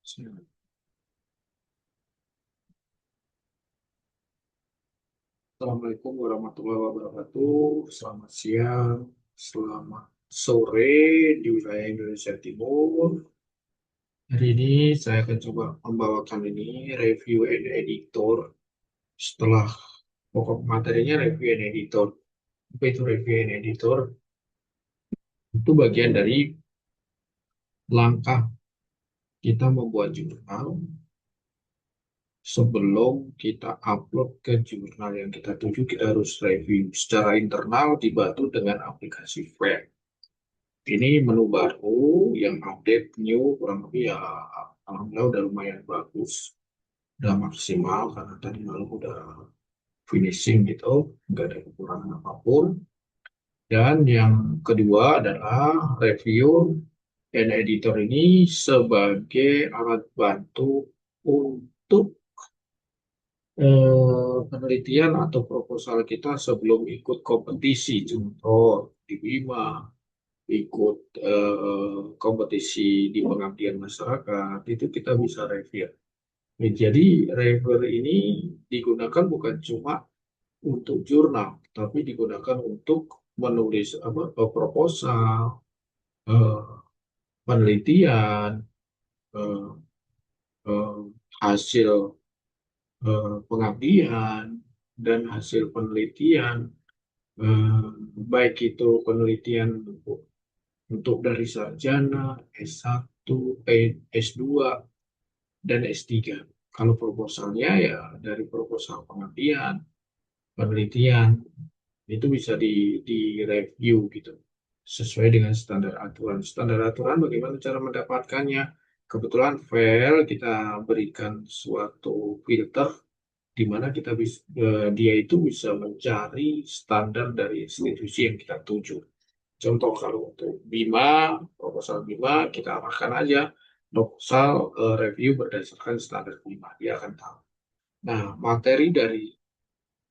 Assalamualaikum warahmatullahi wabarakatuh. Selamat siang, selamat sore di wilayah Indonesia Timur. Hari ini saya akan coba membawakan ini review and editor. Setelah pokok materinya review and editor. Apa itu review and editor? Itu bagian dari langkah kita membuat jurnal sebelum kita upload ke jurnal yang kita tuju. Kita harus review secara internal dibantu dengan aplikasi web. Ini menu baru yang update new kurang lebih ya, alhamdulillah udah lumayan bagus, udah maksimal karena tadi malam udah finishing gitu, nggak ada kekurangan apapun. Dan yang kedua adalah review dan editor ini sebagai alat bantu untuk penelitian atau proposal kita sebelum ikut kompetisi, contoh di BIMA, ikut kompetisi di pengabdian masyarakat, itu kita bisa review. Jadi review ini digunakan bukan cuma untuk jurnal, tapi digunakan untuk menulis proposal, eh, penelitian, eh, eh, hasil pengabdian, dan hasil penelitian, eh, baik itu penelitian untuk dari sarjana, S1, S2, dan S3. Kalau proposalnya ya dari proposal pengabdian, penelitian, itu bisa di-review gitu. Sesuai dengan standar aturan. Standar aturan bagaimana cara mendapatkannya? Kebetulan file kita berikan suatu filter di mana dia itu bisa mencari standar dari institusi yang kita tuju. Contoh kalau untuk BIMA, proposal BIMA, kita arahkan aja proposal review berdasarkan standar BIMA, dia akan tahu. Nah, materi dari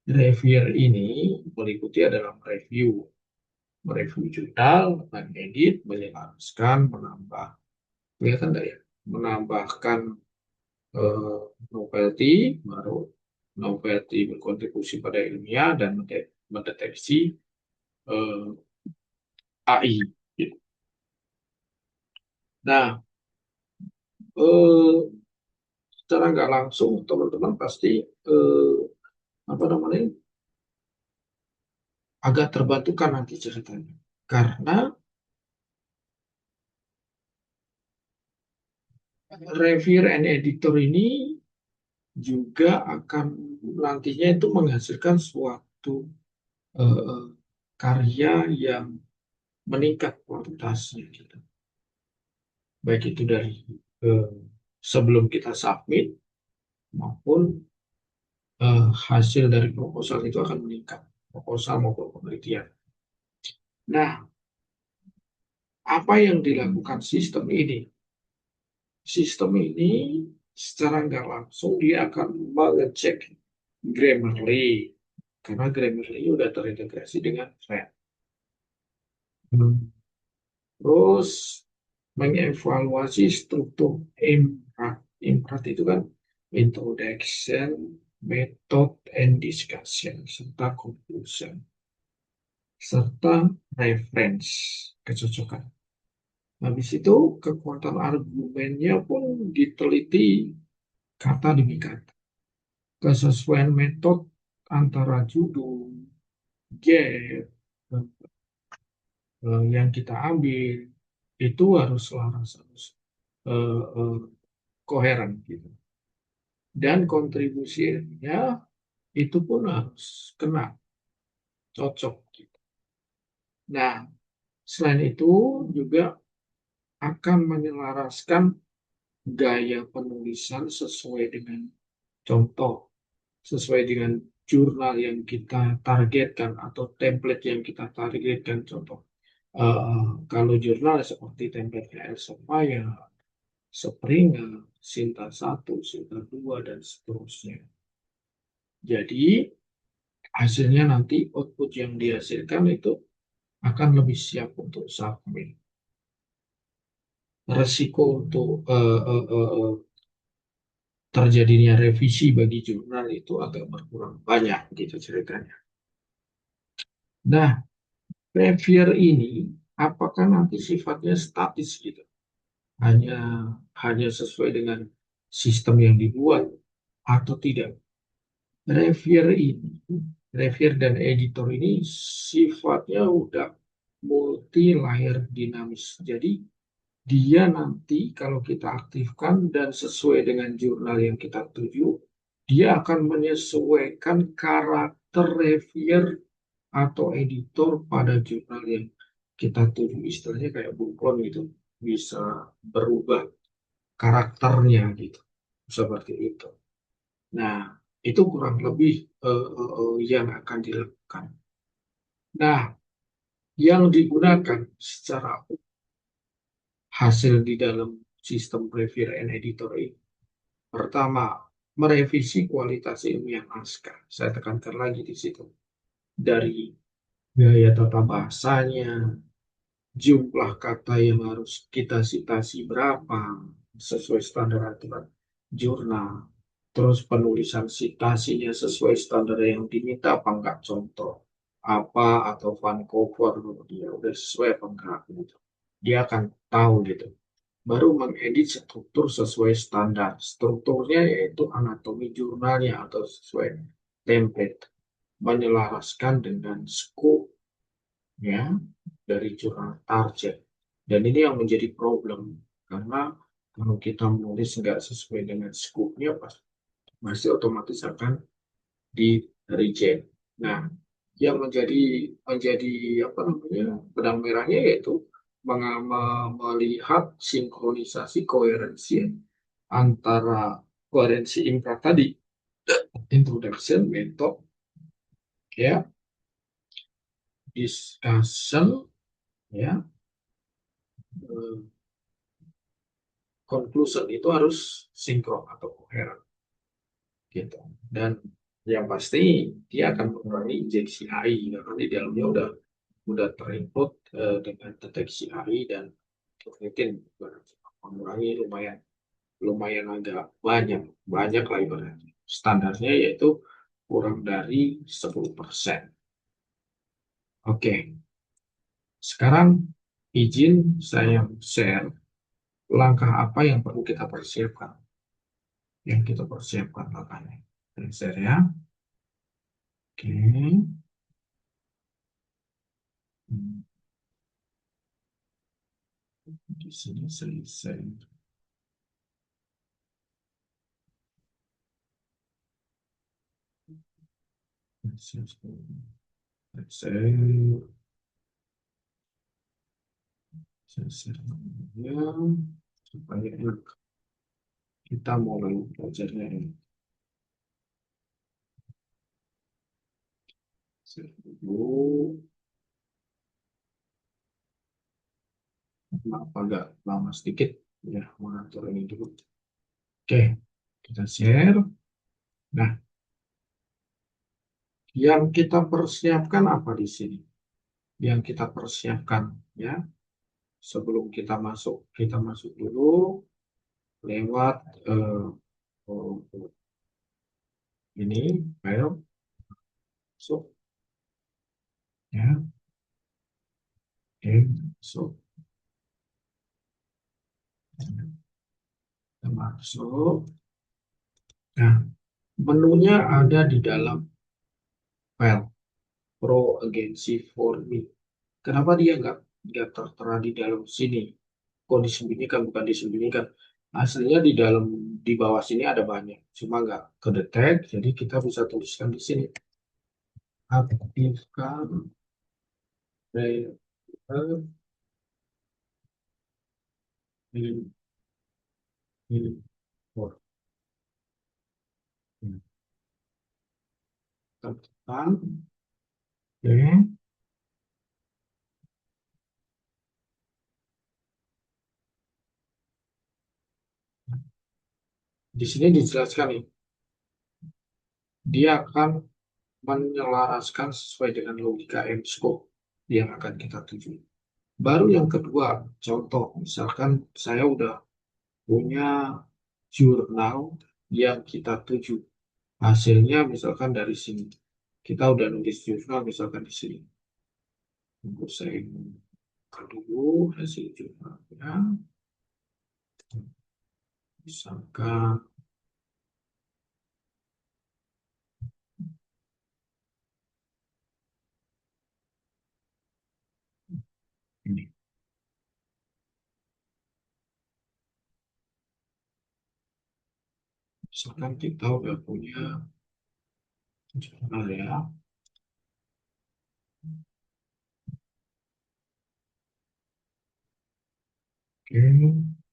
reviewer ini meliputi adalah mereview jurnal, mengedit, menyelaraskan, menambah, kelihatan tidak ya? Menambahkan eh, novelty, baru novelty berkontribusi pada ilmiah dan mendeteksi eh, AI. Gitu. Nah, eh, secara nggak langsung teman-teman pasti eh, apa namanya agak terbantukan nanti ceritanya karena reviewer and editor ini juga akan nantinya itu menghasilkan suatu eh, karya yang meningkat kualitasnya gitu. Baik itu dari eh, sebelum kita submit maupun hasil dari proposal itu akan meningkat, proposal maupun penelitian. Nah, apa yang dilakukan sistem ini? Sistem ini secara nggak langsung dia akan mengecek Grammarly karena Grammarly udah terintegrasi dengan Red. Terus mengevaluasi struktur impact. Impact itu kan introduction, method, and discussion, serta conclusion, serta reference, kecocokan. Habis itu kekuatan argumennya pun diteliti kata demi kata. Kesesuaian metode antara judul, gap, yang kita ambil itu harus selaras, harus koheren gitu. Dan kontribusinya itu pun harus kena, cocok gitu. Nah, selain itu juga akan menyelaraskan gaya penulisan sesuai dengan contoh, sesuai dengan jurnal yang kita targetkan atau template yang kita targetkan. Contoh, kalau jurnal seperti template Elsevier, Springer, Sinta 1, Sinta 2, dan seterusnya. Jadi, hasilnya nanti output yang dihasilkan itu akan lebih siap untuk submit. resiko untuk terjadinya revisi bagi jurnal itu agak berkurang banyak gitu ceritanya. Nah, reviewer ini apakah nanti sifatnya statis gitu? Hanya hanya sesuai dengan sistem yang dibuat atau tidak? Reviewer ini, reviewer dan editor ini sifatnya udah multi layer dinamis. Jadi dia nanti kalau kita aktifkan dan sesuai dengan jurnal yang kita tuju, dia akan menyesuaikan karakter reviewer atau editor pada jurnal yang kita tuju. Istilahnya kayak bullhorn gitu, bisa berubah karakternya gitu, seperti itu. Nah, itu kurang lebih yang akan dilakukan. Nah, yang digunakan secara hasil di dalam sistem reviewer and editor ini. Pertama, merevisi kualitas ilmiah naskah. Saya tekankan lagi di situ. Dari gaya tata bahasanya, jumlah kata yang harus kita citasi berapa, sesuai standar aturan jurnal. Terus penulisan citasinya sesuai standar yang diminta apa enggak, contoh apa atau Vancouver dia udah sesuai apa enggak gitu. Dia akan tahu gitu. Baru mengedit struktur sesuai standar. Strukturnya yaitu anatomi jurnalnya atau sesuai template, menyelaraskan dengan scope ya dari jurnal target. Dan ini yang menjadi problem karena kalau kita menulis nggak sesuai dengan scope-nya pasti otomatis akan di reject. Nah, yang menjadi menjadi apa namanya benang merahnya yaitu melihat sinkronisasi koherensi antara koherensi impra tadi, introduction, method, ya, discussion, ya, eh, conclusion itu harus sinkron atau koheren, gitu. Dan yang pasti dia akan mengurangi injeksi AI karena di dalamnya udah terinclude dengan deteksi AI dan mungkin mengurangi lumayan lumayan agak banyak lah ibaratnya. Standarnya yaitu kurang dari 10%. Oke, sekarang izin saya share langkah apa yang perlu kita persiapkan. Yang kita persiapkan langkahnya. Saya share ya. Oke. Hmm, di sini selesai. Saya share ya, supaya enak. Kita mulai belajarnya ini. Share dulu. Maaf agak lama sedikit ya mengatur ini dulu. Oke, kita share. Nah, yang kita persiapkan apa di sini? Yang kita persiapkan ya sebelum kita masuk dulu lewat oh, ini file masuk ya, oke masuk, kita masuk. Nah, menunya ada di dalam file Pro Agency for Me. Kenapa dia nggak tertera di dalam sini? Kok disembunyikan? Bukan disembunyikan. Aslinya di dalam di bawah sini ada banyak, cuma nggak kedetek, jadi kita bisa tuliskan di sini. Aktifkan driver in import. Tekan. Oke. Di sini dijelaskan nih, dia akan menyelaraskan sesuai dengan logika M-scope yang akan kita tuju. Baru yang kedua, contoh misalkan saya udah punya jurnal yang kita tuju. Hasilnya misalkan dari sini. Kita udah nulis jurnal misalkan di sini. Untuk saya buka dulu hasil jurnalnya. Misalkan ini. Misalkan kita udah punya jurnal ya. Oke.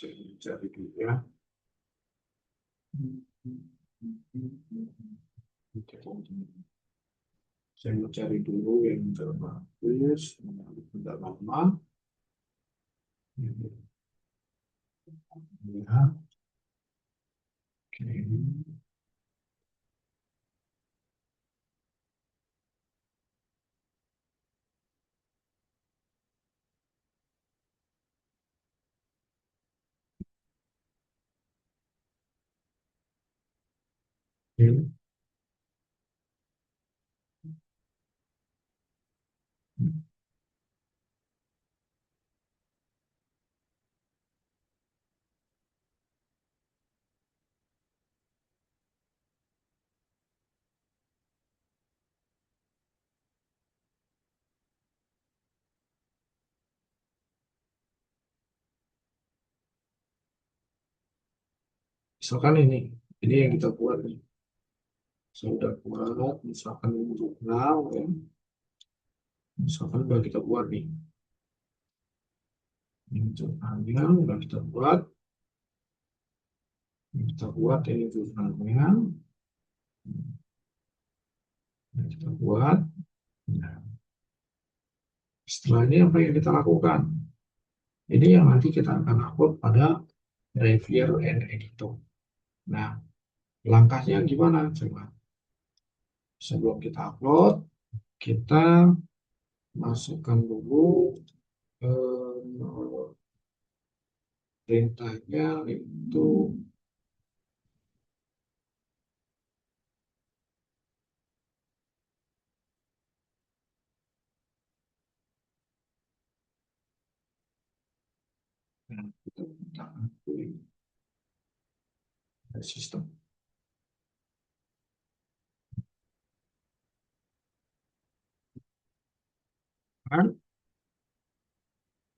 Saya cari dulu ya. Saya mau cari dulu yang terbagus, tidak lama. Ya, oke. Oke. Misalkan ini yang kita buat nih. Saya udah buat, misalkan jurnal ya. Misalkan udah kita buat nih. Ini jurnalnya udah kita buat. Kita buat ini jurnalnya. Kita buat. Nah, setelah ini apa yang kita lakukan? Ini yang nanti kita akan upload pada Reviewer and Editor. Nah, langkahnya gimana? Coba. Sebelum kita upload, kita masukkan dulu perintahnya itu nah, kita mintakan sistem. Kan?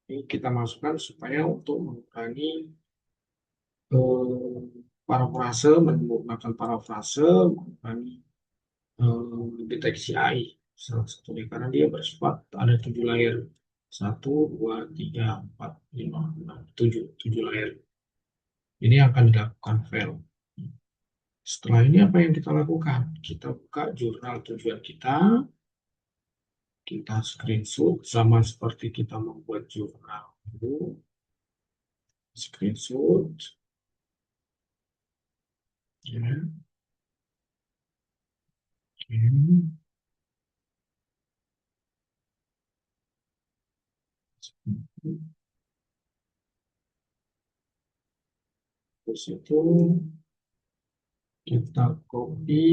Ini kita masukkan supaya untuk mengurangi eh, parafrase, menggunakan parafrase, mengurangi deteksi AI. Salah satunya karena dia bersifat ada 7 layer. 1, 2, 3, 4, 5, 6, 7 Ini yang akan dilakukan file. Setelah ini apa yang kita lakukan? Kita buka jurnal tujuan kita screenshot sama seperti kita membuat jurnal. Screenshot, ya, oke. Terus itu kita copy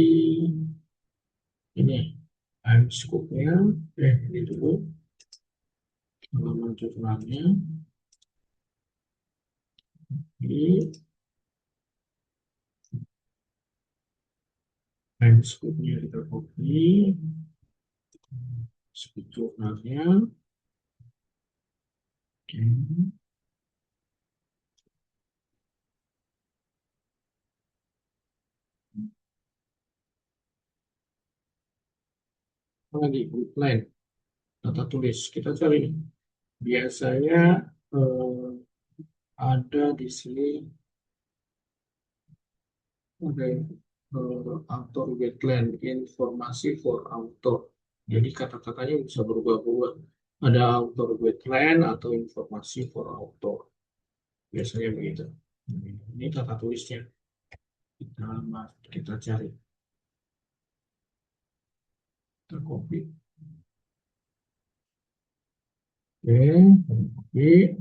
ini scope-nya, ini dulu halaman jurnalnya, di scope-nya kita copy, scope jurnalnya, oke. Apa lagi outline. Data tulis. Kita cari nih. Biasanya ada di sini ada author wetland informasi for author. Jadi kata-katanya bisa berubah-ubah. Ada author wetland atau informasi for author. Biasanya begitu. Ini tata tulisnya. Kita cari. Kita copy. Oke, copy.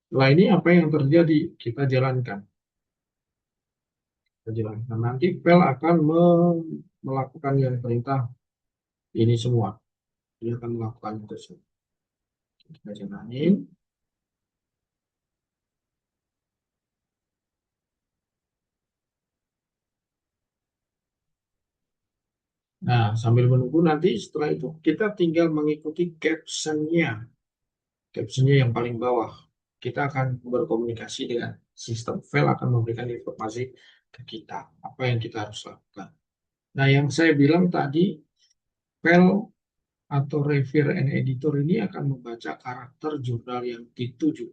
Setelah ini apa yang terjadi? Kita jalankan. Kita jalankan. Nanti file akan melakukan yang perintah ini semua. Dia akan melakukan itu semua. Kita jalanin. Nah, sambil menunggu nanti setelah itu kita tinggal mengikuti captionnya. Captionnya yang paling bawah. Kita akan berkomunikasi dengan sistem. File akan memberikan informasi ke kita. Apa yang kita harus lakukan. Nah, yang saya bilang tadi, file atau reviewer and editor ini akan membaca karakter jurnal yang dituju.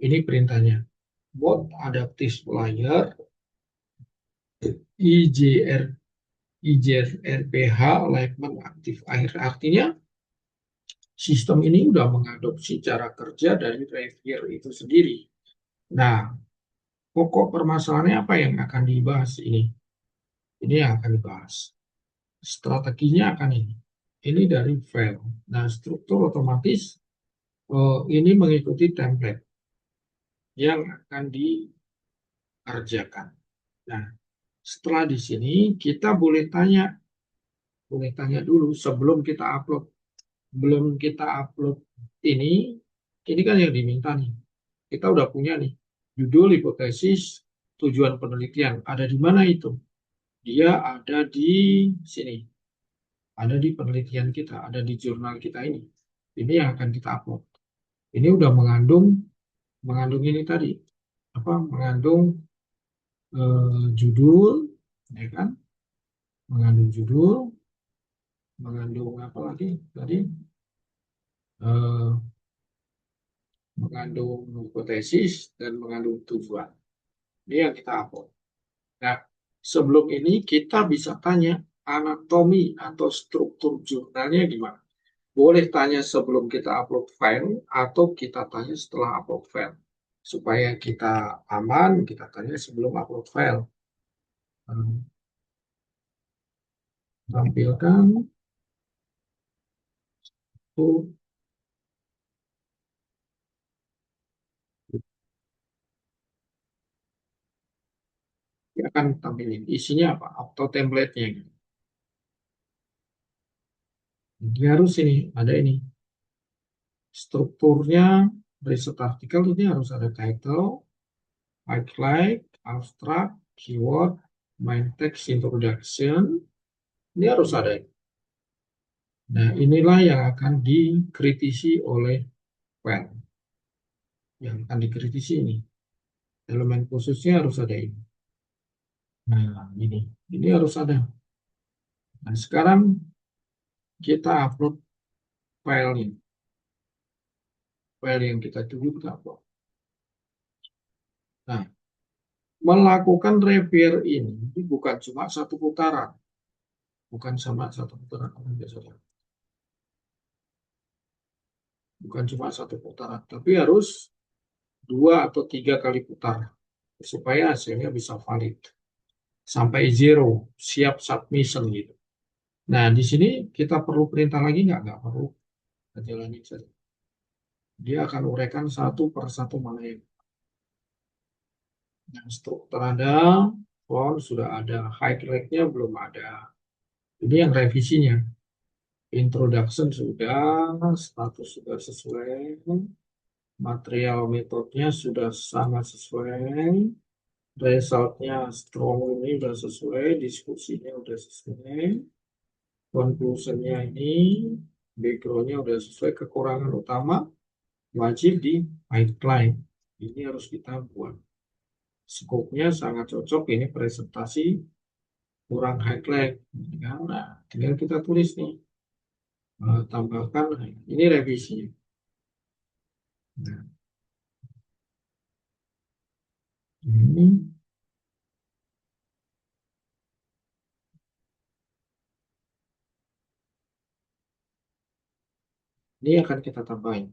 Ini perintahnya. Both adaptive layer, IJR, IJRPH, alignment aktif akhir. Artinya, sistem ini sudah mengadopsi cara kerja dari reviewer itu sendiri. Nah, pokok permasalahannya apa yang akan dibahas ini? Ini yang akan dibahas. Strateginya akan ini. Ini dari file. Nah, struktur otomatis ini mengikuti template yang akan dikerjakan. Nah, setelah di sini kita boleh tanya dulu sebelum kita upload. Belum kita upload ini kan yang diminta nih. Kita udah punya nih judul, hipotesis, tujuan penelitian. Ada di mana itu? Dia ada di sini. Ada di penelitian kita, ada di jurnal kita ini. Ini yang akan kita upload. Ini udah mengandung ini tadi. Mengandung judul, ya kan? Mengandung judul, mengandung apa lagi tadi? Mengandung hipotesis dan mengandung tujuan. Ini yang kita upload. Nah, sebelum ini kita bisa tanya anatomi atau struktur jurnalnya gimana. Boleh tanya sebelum kita upload file atau kita tanya setelah upload file. Supaya kita aman, kita tanya sebelum upload file. Tampilkan itu dia akan tampilin isinya apa atau template-nya. Jadi harus ini ada ini strukturnya riset artikel ini harus ada title, highlight, abstract, keyword, main text, introduction. Ini harus ada. Nah, inilah yang akan dikritisi oleh file. Yang akan dikritisi ini. Elemen khususnya harus ada ini. Nah, ini harus ada. Nah, sekarang kita upload file ini. File yang kita tuju kita upload. Nah, melakukan review ini bukan cuma satu putaran. Bukan sama satu putaran. Bukan cuma satu putaran. Tapi harus 2 atau 3 kali putar. Supaya hasilnya bisa valid. Sampai 0. Siap submission gitu. Nah, di sini kita perlu perintah lagi nggak? Nggak perlu. Kita jalani saja. Dia akan uraikan satu per satu mana yang struktur ada, font sudah ada, highlight-nya belum ada. Ini yang revisinya. Introduction sudah, status sudah sesuai, material metodenya sudah sangat sesuai, resultnya strong ini sudah sesuai, diskusinya sudah sesuai, conclusionnya ini, backgroundnya sudah sesuai, kekurangan utama wajib di highlight. Ini harus kita buat. Skopnya sangat cocok, ini presentasi kurang highlight. Nah, tinggal kita tulis nih, tambahkan, ini revisi. Nah, ini akan kita tambahin.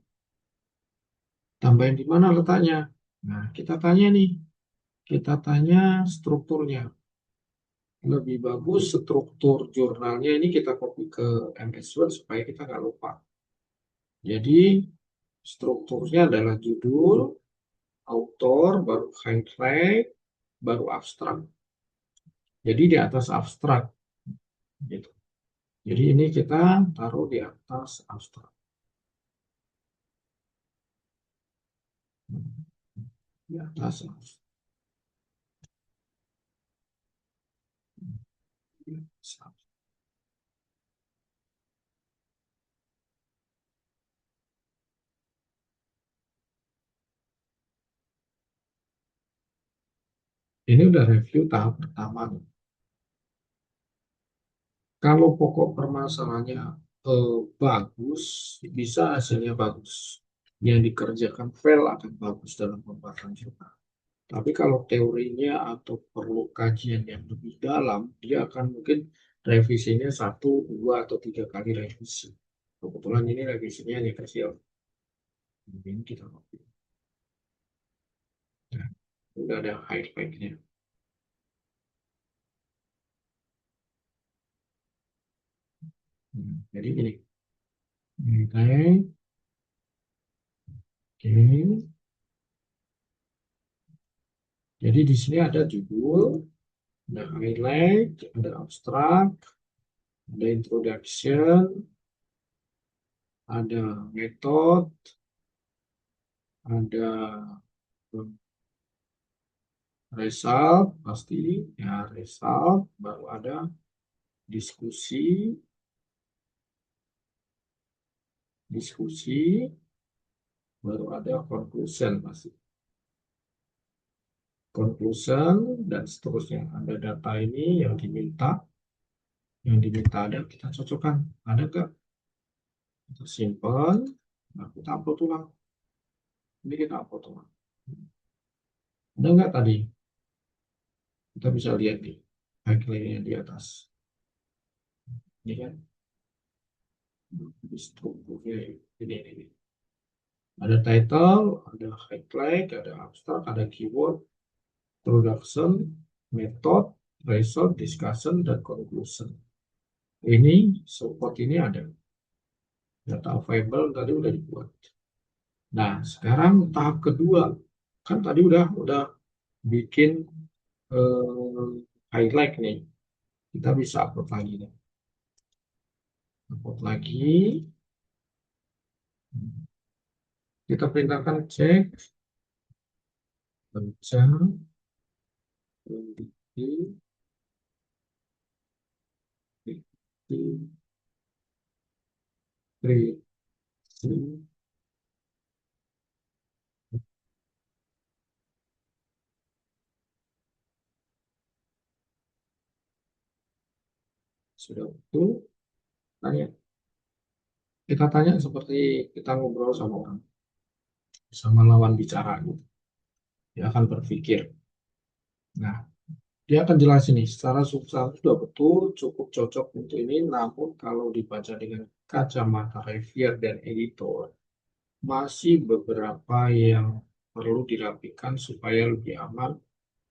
Tambahin di mana letaknya? Nah, kita tanya nih, kita tanya strukturnya. Lebih bagus struktur jurnalnya ini kita copy ke MS Word supaya kita nggak lupa. Jadi strukturnya adalah judul, author, baru highlight, baru abstrak. Jadi di atas abstrak, gitu. Jadi ini kita taruh di atas abstrak. Di atas abstrak. Ini udah review tahap pertama. Kalau pokok permasalahannya bagus, bisa hasilnya bagus. Yang dikerjakan fail akan bagus dalam pembuatan jurnal. Tapi kalau teorinya atau perlu kajian yang lebih dalam, dia akan mungkin revisinya 1, 2, atau 3 kali revisi. Kebetulan ini revisinya hanya kecil. Mungkin kita copy. Nah, udah ada highlight-nya. Jadi ini. Oke. Oke. Jadi di sini ada judul, ada highlight, ada abstrak, ada introduction, ada metode, ada result, pasti ya result, baru ada diskusi, baru ada conclusion pasti. Conclusion dan seterusnya. Ada data ini yang diminta ada, kita cocokkan. Ada nggak? Kita simpan, nah kita upload ulang. Ini kita upload ulang. Ada nggak tadi? Kita bisa lihat nih, highlight-nya di atas. Ini kan, strukturnya ini. Ada title, ada highlight, ada abstract, ada keyword, introduction, method, result, discussion, dan conclusion. Ini support ini ada. Data available tadi udah dibuat. Nah, sekarang tahap kedua. Kan tadi udah bikin highlight nih. Kita bisa upload lagi nih. Upload lagi. Kita perintahkan cek baca kondisi prediksi sudah betul. Tanya. Kita tanya seperti kita ngobrol sama orang, sama lawan bicara gitu. Dia akan berpikir. Nah, dia akan jelasin nih, secara substansi sudah betul, cukup cocok untuk ini, namun kalau dibaca dengan kacamata reviewer dan editor, masih beberapa yang perlu dirapikan supaya lebih aman,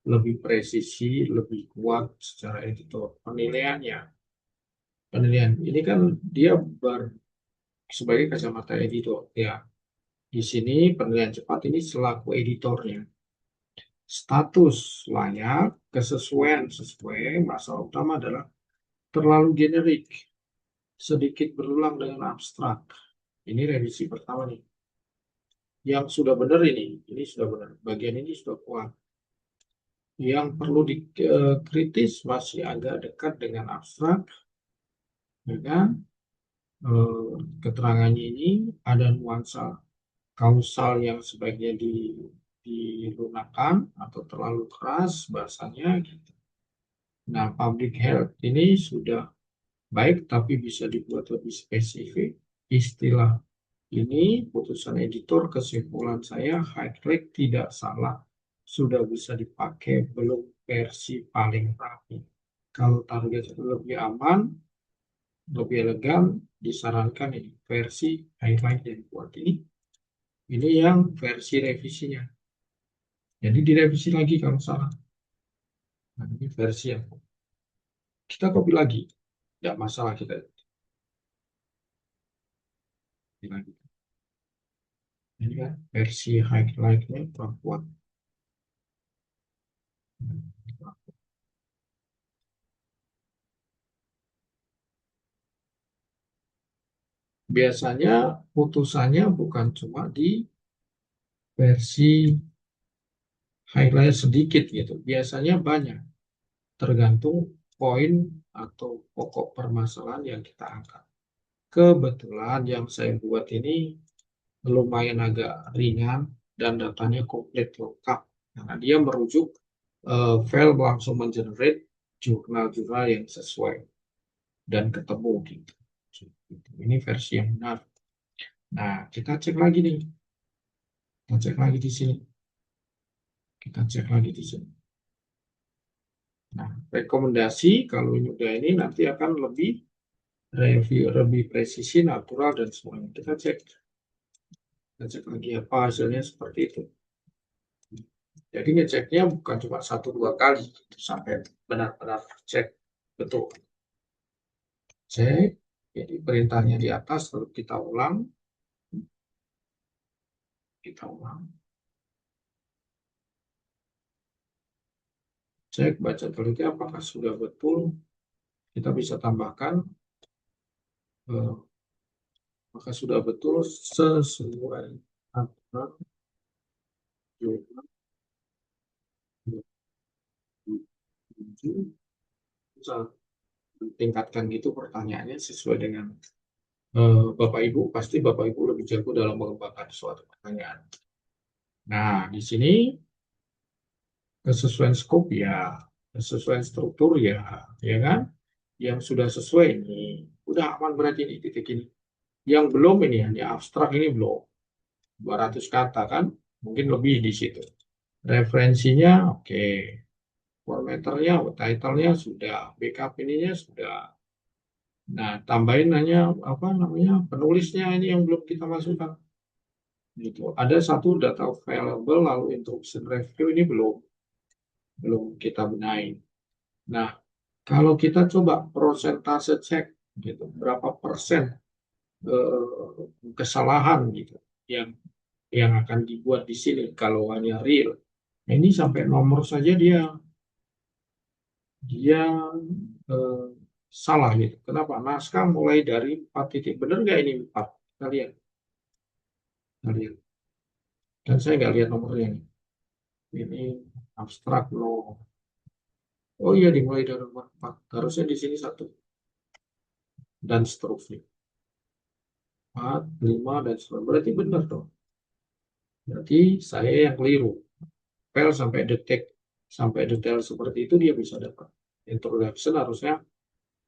lebih presisi, lebih kuat secara editor. Penilaian ini kan dia sebagai kacamata editor, ya. Di sini penilaian cepat ini selaku editornya. Status layak, kesesuaian sesuai, masalah utama adalah terlalu generik, sedikit berulang dengan abstrak. Ini revisi pertama nih. Yang sudah benar ini sudah benar. Bagian ini sudah kuat. Yang perlu dikritis masih agak dekat dengan abstrak, ya kan? Keterangannya ini ada nuansa kausal yang sebaiknya dilunakan atau terlalu keras bahasanya gitu. Nah, public health ini sudah baik tapi bisa dibuat lebih spesifik. Istilah ini putusan editor, kesimpulan saya highlight tidak salah, sudah bisa dipakai, belum versi paling rapi. Kalau target lebih aman, lebih elegan, disarankan ini versi highlight yang buat ini. Ini yang versi revisinya. Jadi direvisi lagi kalau salah. Nah, ini versi yang kita copy lagi. Tidak masalah kita copy lagi. Ini kan versi highlight-nya perempuan. Biasanya putusannya bukan cuma di versi highlight sedikit gitu. Biasanya banyak, tergantung poin atau pokok permasalahan yang kita angkat. Kebetulan yang saya buat ini lumayan agak ringan dan datanya komplit lengkap. Karena dia merujuk file langsung mengenerate jurnal-jurnal yang sesuai dan ketemu gitu. Ini versi yang benar. Nah, kita cek lagi nih. Kita cek lagi di sini. Kita cek lagi di sini. Nah, rekomendasi kalau udah ini nanti akan lebih review, lebih presisi, natural, dan semuanya. Kita cek. Kita cek lagi apa hasilnya seperti itu. Jadi ngeceknya bukan cuma 1-2 kali, gitu, sampai benar-benar cek betul. Cek, jadi perintahnya di atas, lalu kita ulang. Kita ulang. Cek, baca teliti apakah sudah betul. Kita bisa tambahkan maka sudah betul sesuai aturan jurnal 27. Bisa tingkatkan gitu pertanyaannya sesuai dengan Bapak Ibu. Pasti Bapak Ibu lebih jago dalam mengembangkan suatu pertanyaan. Nah, di sini kesesuaian skop ya, kesesuaian struktur ya, ya kan? Yang sudah sesuai ini, udah aman berarti ini titik ini. Yang belum ini hanya abstrak ini belum 200 kata kan, mungkin lebih di situ. Referensinya oke, formatternya, title-nya sudah, backup ininya sudah. Nah, tambahin hanya apa namanya penulisnya ini yang belum kita masukkan. Gitu. Ada satu data available lalu instruction review ini belum kita benahi. Nah, kalau kita coba persentase cek gitu, berapa persen kesalahan gitu yang akan dibuat di sini kalau hanya real. Nah, ini sampai nomor saja dia eh, salah gitu. Kenapa? Naskah mulai dari 4 titik. Benar nggak ini 4? Kita lihat. Kita lihat. Dan saya nggak lihat nomornya ini. Ini abstrak no. Oh iya dimulai dari nomor 4. Harusnya di sini 1. Dan seterusnya. 4, 5, dan seterusnya. Berarti benar dong. Berarti saya yang keliru. File sampai detail seperti itu dia bisa dapat. Introduction harusnya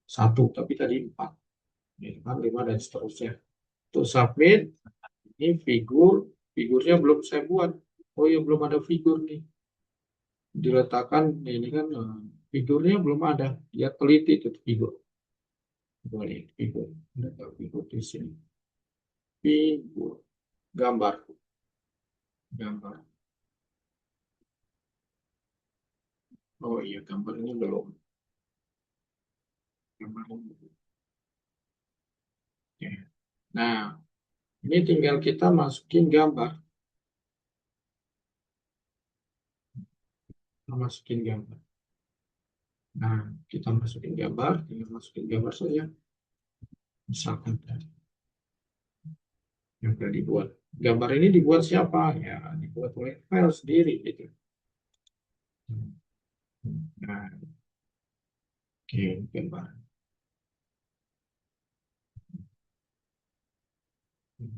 1, tapi tadi 4. Ya, kan, 5, dan seterusnya. Untuk submit, ini figurnya belum saya buat. Oh ya belum ada figur nih. Diletakkan, ini kan figurnya belum ada. Dia teliti itu figur. Boleh figur. Ada figur di sini. Figur. Gambar. Gambar. Oh iya, gambar ini belum. Gambar ini belum. Ya. Nah, ini tinggal kita masukin gambar. Kita masukin gambar. Nah, kita masukin gambar, tinggal masukin gambar saja. Misalkan yang sudah dibuat. Gambar ini dibuat siapa? Ya, dibuat oleh file sendiri gitu. Nah, oke, gambar.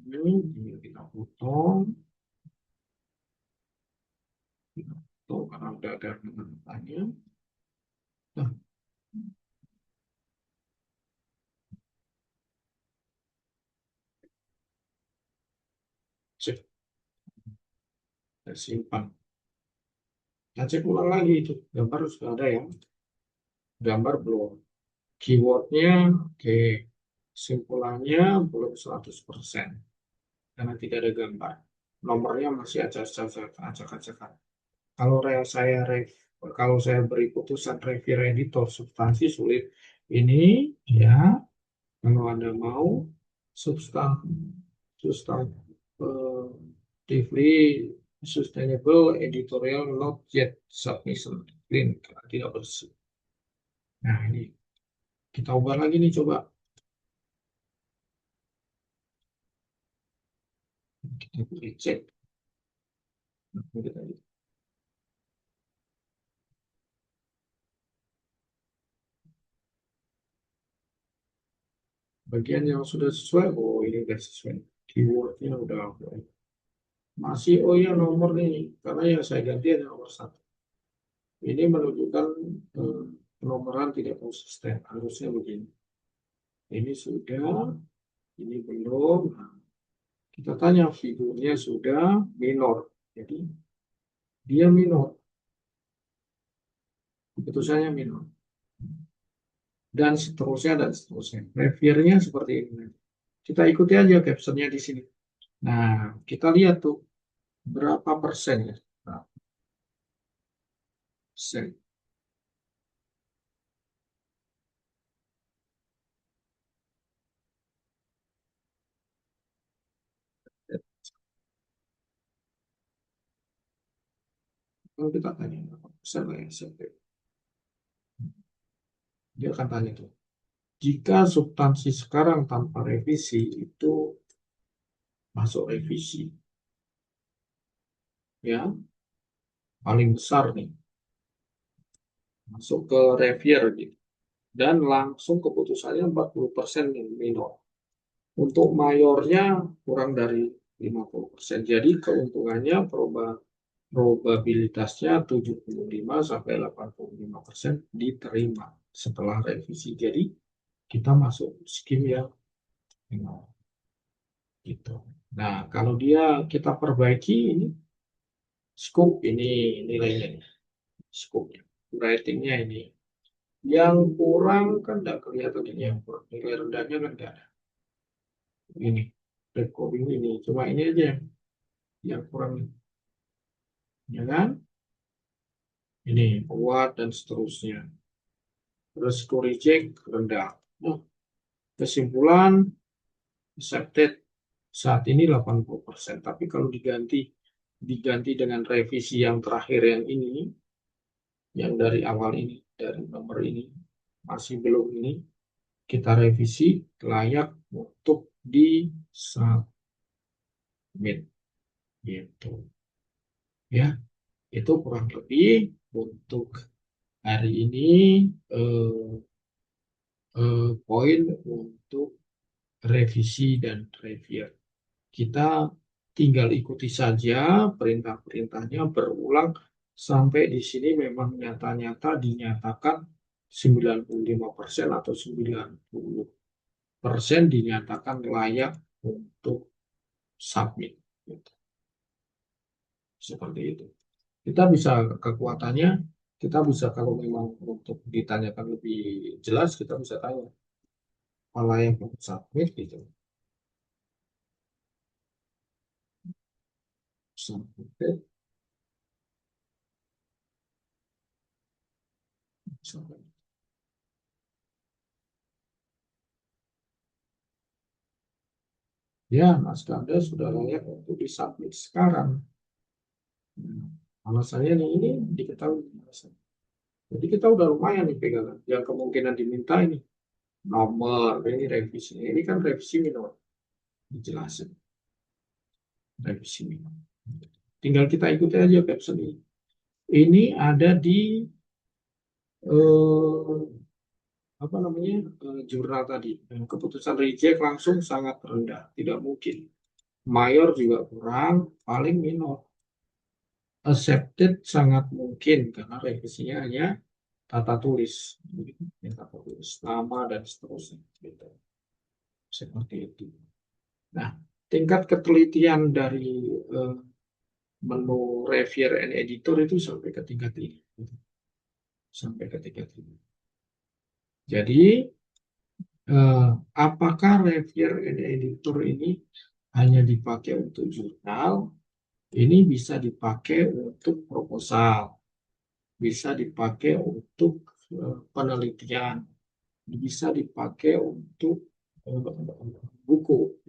Ini kita potong. Tuh, karena udah ada tanya. Nah, cek, dan simpan. Nah, cek ulang lagi itu. Gambar sudah ada ya. Gambar belum. Keywordnya, oke. Simpulannya belum 100%. Karena tidak ada gambar. Nomornya masih acak-acakan. Kalau kalau saya beri putusan review editor substansi sulit. Ini ya, kalau Anda mau substan substantively sustainable editorial not yet submission clean, tidak bersih. Nah, ini kita ubah lagi nih, coba kita beri cek. Nah, kita bagian yang sudah sesuai, oh ini udah sesuai, keywordnya udah oke. Masih, oh ya nomor nih, karena yang saya ganti ada nomor satu. Ini menunjukkan eh, penomoran tidak konsisten, harusnya begini. Ini sudah, ini belum. Nah, kita tanya figurnya sudah minor, jadi dia minor, keputusannya minor, dan seterusnya. Reviewnya seperti ini. Kita ikuti aja captionnya di sini. Nah, kita lihat tuh berapa persen ya. Berapa persen. Kalau kita tanya berapa persen lah ya, dia akan tanya tuh. Jika substansi sekarang tanpa revisi itu masuk revisi, ya paling besar nih, masuk ke review gitu. Dan langsung keputusannya 40% minor. Untuk mayornya kurang dari 50%. Jadi keuntungannya probabilitasnya 75 sampai 85% diterima setelah revisi. Jadi kita masuk skim yang minor gitu. Nah, kalau dia kita perbaiki ini scope, ini nilainya nih, scope-nya, ratingnya ini. Yang kurang kan tidak kelihatan, ini yang kurang. Nilai rendahnya kan tidak ada. Ini recording ini cuma ini aja yang kurang, ya kan? Ini award dan seterusnya. Resiko reject rendah. Nah, kesimpulan accepted saat ini 80%. Tapi kalau diganti dengan revisi yang terakhir yang ini, yang dari awal ini, dari nomor ini, masih belum ini, kita revisi layak untuk di submit gitu. Ya, itu kurang lebih untuk hari ini eh, poin untuk revisi dan review. Kita tinggal ikuti saja perintah-perintahnya berulang sampai di sini memang nyata-nyata dinyatakan 95% atau 90% dinyatakan layak untuk submit. Gitu. Seperti itu. Kita bisa kekuatannya, kita bisa kalau memang untuk ditanyakan lebih jelas, kita bisa tanya apa layak untuk submit gitu. Submit. Ya, Mas Kanda sudah layak untuk disubmit sekarang. Alasannya nih, ini diketahui alasannya. Jadi kita udah lumayan nih pegangan. Yang kemungkinan diminta ini nomor, ini revisi. Ini kan revisi minor. Dijelasin. Revisi minor. Tinggal kita ikuti aja caption ini. Ini ada di eh, apa namanya jurnal tadi. Keputusan reject langsung sangat rendah. Tidak mungkin. Mayor juga kurang, paling minor. accepted sangat mungkin karena revisinya hanya tata tulis, tata tulis nama dan seterusnya, gitu. Seperti itu. Nah, tingkat ketelitian dari menu Reviewer and Editor itu sampai ke tingkat ini, sampai ke tingkat ini. Jadi, apakah Reviewer and Editor ini hanya dipakai untuk jurnal? Ini bisa dipakai untuk proposal, bisa dipakai untuk penelitian, bisa dipakai untuk buku.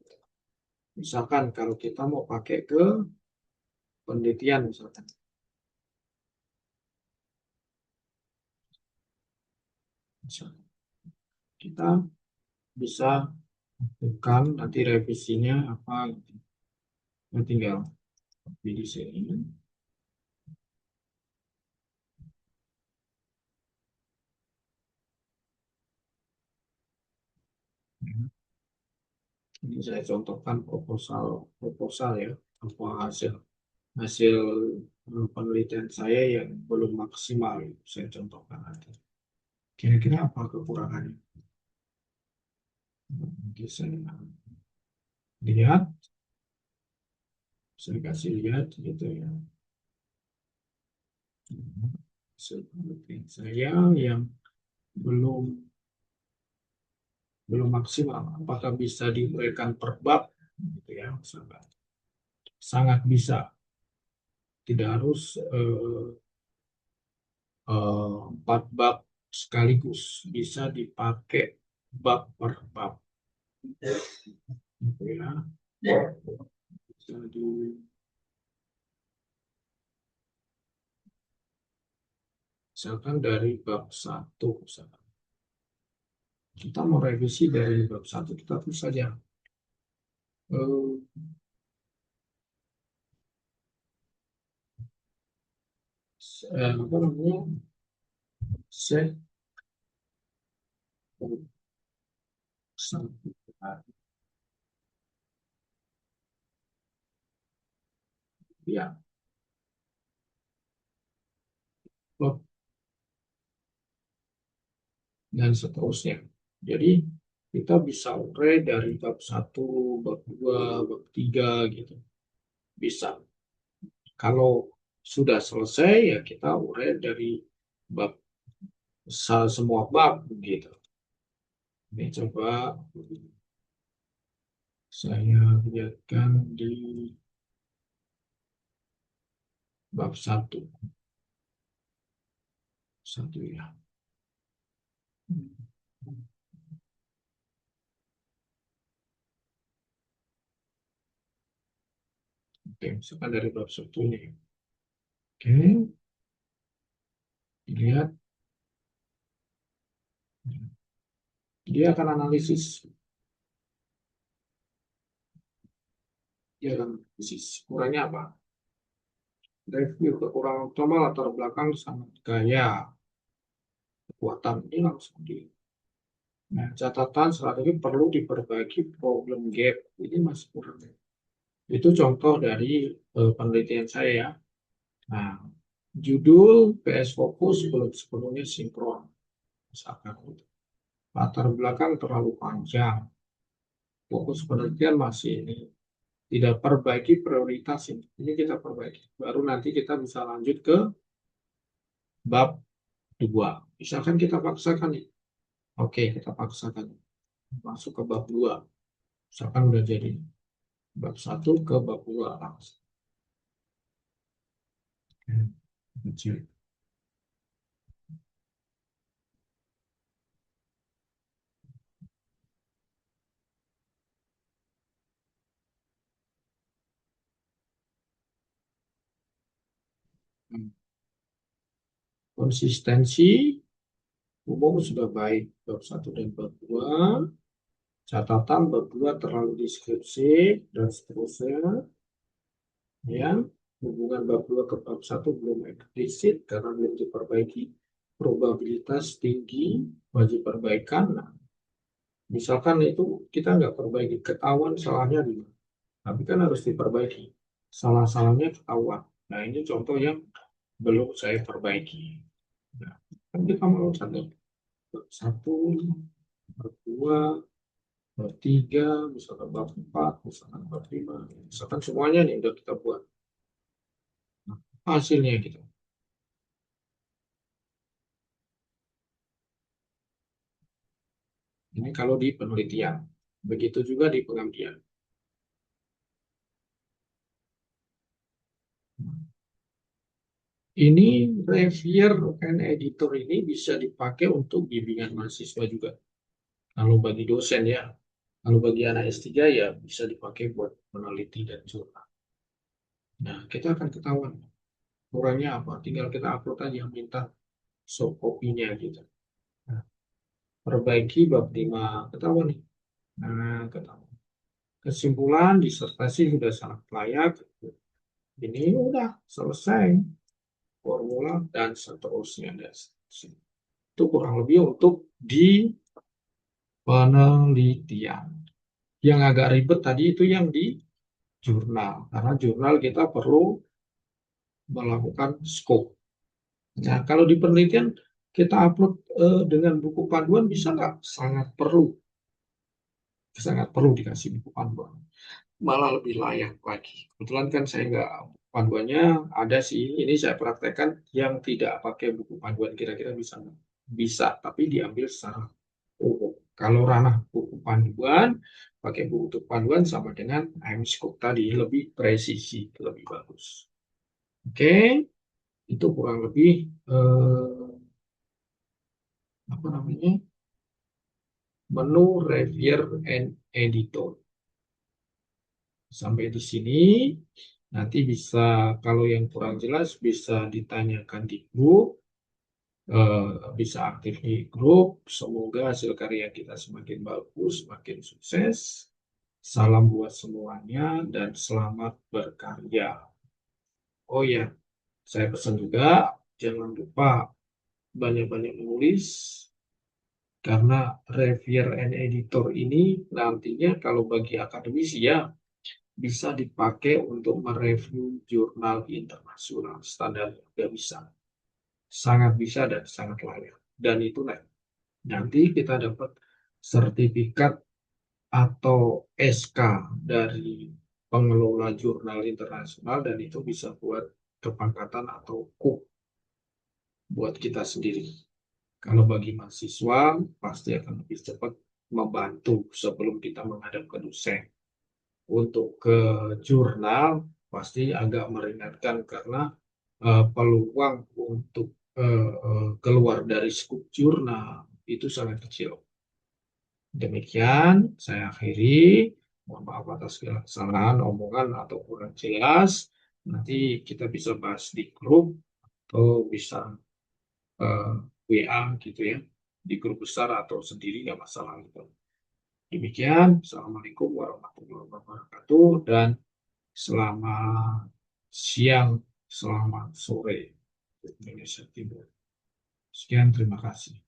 Misalkan kalau kita mau pakai ke penelitian misalkan. Misalkan kita bisa tekan nanti revisinya apa gitu. Nah, tinggal di sini. Ini saya contohkan proposal ya, apa hasil hasil penelitian saya yang belum maksimal, saya contohkan nanti. Kira-kira apa kekurangannya? Nanti saya lihat, saya kasih lihat gitu ya. Hasil penelitian saya yang belum maksimal, apakah bisa diberikan per bab gitu ya, sangat bisa, tidak harus 4 bab sekaligus, bisa dipakai bab per bab gitu ya. Bisa misalkan dari bab 1 misalkan. Kita mau revisi dari bab 1, kita tulis saja apa namanya, set satu ya, plot dan seterusnya. Jadi kita bisa urai dari bab 1, bab 2, bab 3 gitu. Bisa. Kalau sudah selesai ya kita urai dari bab semua bab gitu. Ini coba saya lihatkan di bab 1. Satu ya. Oke, misalkan dari bab 1 ini. Oke, lihat. Dia akan analisis. Dia akan analisis. Kurangnya apa? Review kekurangan utama latar belakang sangat gaya. Kekuatan ini langsung di. Nah, catatan strategi perlu diperbaiki problem gap. Ini masih kurang. Itu contoh dari penelitian saya ya. Nah, judul PS Fokus belum sepenuhnya sinkron. Misalkan itu. Latar belakang terlalu panjang. Fokus penelitian masih ini. Tidak perbaiki prioritas ini. Ini kita perbaiki. Baru nanti kita bisa lanjut ke bab 2. Misalkan kita paksakan nih. Oke, kita paksakan. Masuk ke bab 2. Misalkan udah jadi bab 1 ke bab 2 langsung. Kecil. Konsistensi umum sudah baik. Bab 1 dan bab 2. Catatan bab 2 terlalu deskripsi dan seterusnya. Ya, hubungan bab 2 ke bab 1 belum eksplisit karena belum diperbaiki. Probabilitas tinggi wajib perbaikan. Nah, misalkan itu kita nggak perbaiki, ketahuan salahnya di mana. Tapi kan harus diperbaiki. Salah-salahnya ketahuan. Nah, ini contoh yang belum saya perbaiki. Nah, kan kita mau satu, berdua, bertiga, misalkan bab 4, misalkan bab 5, misalkan semuanya nih udah kita buat. Nah, hasilnya gitu. Ini kalau di penelitian. Begitu juga di pengabdian. Ini Revier and Editor ini bisa dipakai untuk bimbingan mahasiswa juga. Kalau bagi dosen ya, kalau bagi anak S3 ya bisa dipakai buat meneliti dan jurnal. Nah, kita akan ketahuan kurangnya apa. Tinggal kita upload aja, minta soft copy-nya gitu. Nah, perbaiki bab 5, ketahuan nih. Nah, ketahuan. Kesimpulan disertasi sudah sangat layak. Ini udah selesai formula dan seterusnya. Dan seterusnya. Itu kurang lebih untuk di penelitian. Yang agak ribet tadi itu yang di jurnal. Karena jurnal kita perlu melakukan scope. Nah, kalau di penelitian kita upload dengan buku panduan bisa nggak? Sangat perlu dikasih buku panduan. Malah lebih layak lagi. Kebetulan kan saya nggak panduannya ada sih. Ini saya praktekkan yang tidak pakai buku panduan kira-kira bisa nggak? Bisa, tapi diambil secara umum. Kalau ranah buku panduan, pakai buku panduan sama dengan IMScope tadi lebih presisi, lebih bagus. Oke, itu kurang lebih apa namanya menu Revier and Editor. Sampai di sini, nanti bisa kalau yang kurang jelas bisa ditanyakan di grup, bisa aktif di grup. Semoga hasil karya kita semakin bagus, semakin sukses. Salam buat semuanya dan selamat berkarya. Oh ya, saya pesan juga jangan lupa banyak-banyak menulis karena Revier and Editor ini nantinya kalau bagi akademisi ya bisa dipakai untuk mereview jurnal internasional standar juga bisa. Sangat bisa dan sangat layak. Dan itu nanti kita dapat sertifikat atau SK dari pengelola jurnal internasional dan itu bisa buat kepangkatan atau KUP buat kita sendiri. Kalau bagi mahasiswa pasti akan lebih cepat membantu sebelum kita menghadap ke dosen. Untuk ke jurnal pasti agak meringankan karena peluang untuk keluar dari skup jurnal itu sangat kecil. Demikian saya akhiri. Mohon maaf atas segala kesalahan, omongan atau kurang jelas. Nanti kita bisa bahas di grup atau bisa eh, WA gitu ya. Di grup besar atau sendiri nggak masalah gitu. Demikian, Assalamualaikum warahmatullahi wabarakatuh dan selamat siang, selamat sore Indonesia Timur. Sekian, terima kasih.